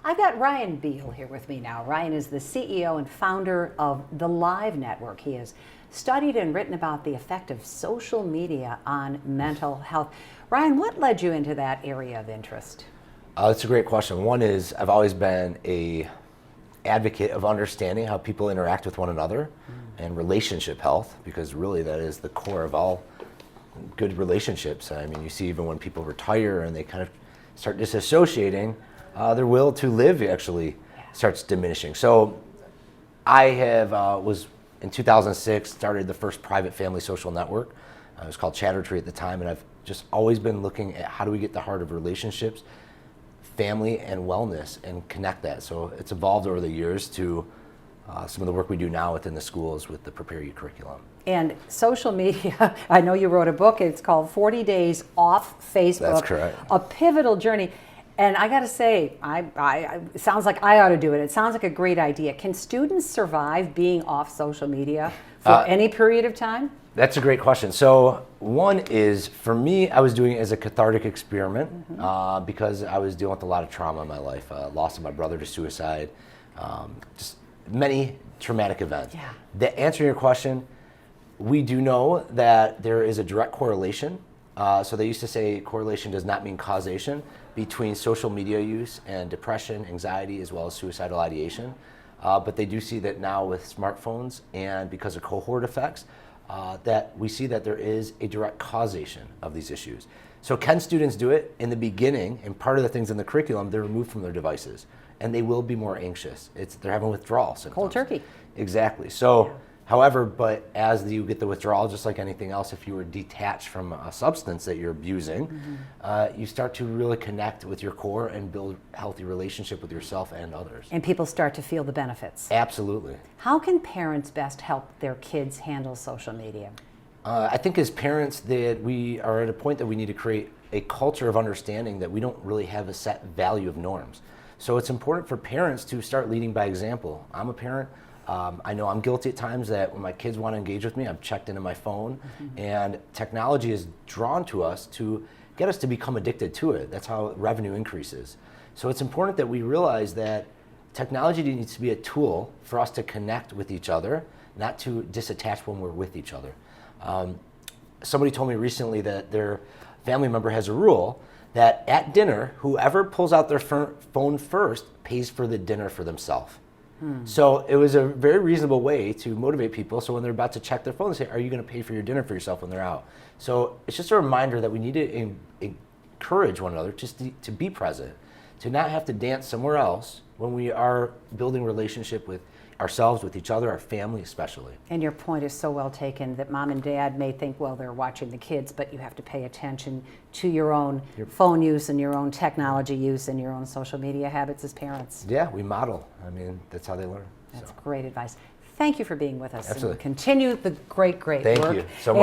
I've got Ryan Beale here with me now. Ryan is the CEO and founder of the Live Network. He has studied and written about the effect of social media on mental health. Ryan, what led you into that area of interest? That's a great question. One is I've always been a advocate of understanding how people interact with one another and relationship health, because really that is the core of all good relationships. I mean, you see even when people retire and they kind of start disassociating, their will to live actually starts diminishing. So I was in 2006 started the first private family social network. It was called Chattertree at the time, and I've just always been looking at how do we get the heart of relationships, family, and wellness and connect that. So it's evolved over the years to some of the work we do now within the schools with the Prepare You curriculum. And social media, I know you wrote a book, it's called 40 Days Off Facebook. That's correct. A pivotal journey. And I got to say, it sounds like I ought to do it. It sounds like a great idea. Can students survive being off social media for any period of time? That's a great question. So one is, for me, I was doing it as a cathartic experiment because I was dealing with a lot of trauma in my life. Loss of my brother to suicide, just many traumatic events. Yeah. To answer your question, we do know that there is a direct correlation. So they used to say correlation does not mean causation between social media use and depression, anxiety, as well as suicidal ideation. But they do see that now with smartphones and because of cohort effects, that we see that there is a direct causation of these issues. So can students do it? In the beginning, and part of the things in the curriculum, they're removed from their devices and they will be more anxious. They're having withdrawal symptoms. Cold turkey. Exactly. So, however, but as you get the withdrawal, just like anything else, if you were detached from a substance that you're abusing, you start to really connect with your core and build a healthy relationship with yourself and others. And people start to feel the benefits. Absolutely. How can parents best help their kids handle social media? I think as parents that we are at a point that we need to create a culture of understanding that we don't really have a set value of norms. So it's important for parents to start leading by example. I'm a parent. I know I'm guilty at times that when my kids want to engage with me, I've checked into my phone, and technology is drawn to us to get us to become addicted to it. That's how revenue increases. So it's important that we realize that technology needs to be a tool for us to connect with each other, not to disattach when we're with each other. Somebody told me recently that their family member has a rule that at dinner, whoever pulls out their phone first pays for the dinner for themselves. So it was a very reasonable way to motivate people. So when they're about to check their phone, they say, are you going to pay for your dinner for yourself when they're out? So it's just a reminder that we need to encourage one another just to be present, to not have to dance somewhere else when we are building relationship with ourselves, with each other, our family especially. And your point is so well taken that mom and dad may think, well, they're watching the kids, but you have to pay attention to your own phone use and your own technology use and your own social media habits as parents. Yeah, we model. I mean, that's how they learn. That's great advice. Thank you for being with us. Absolutely. And continue the great work. Thank you so much.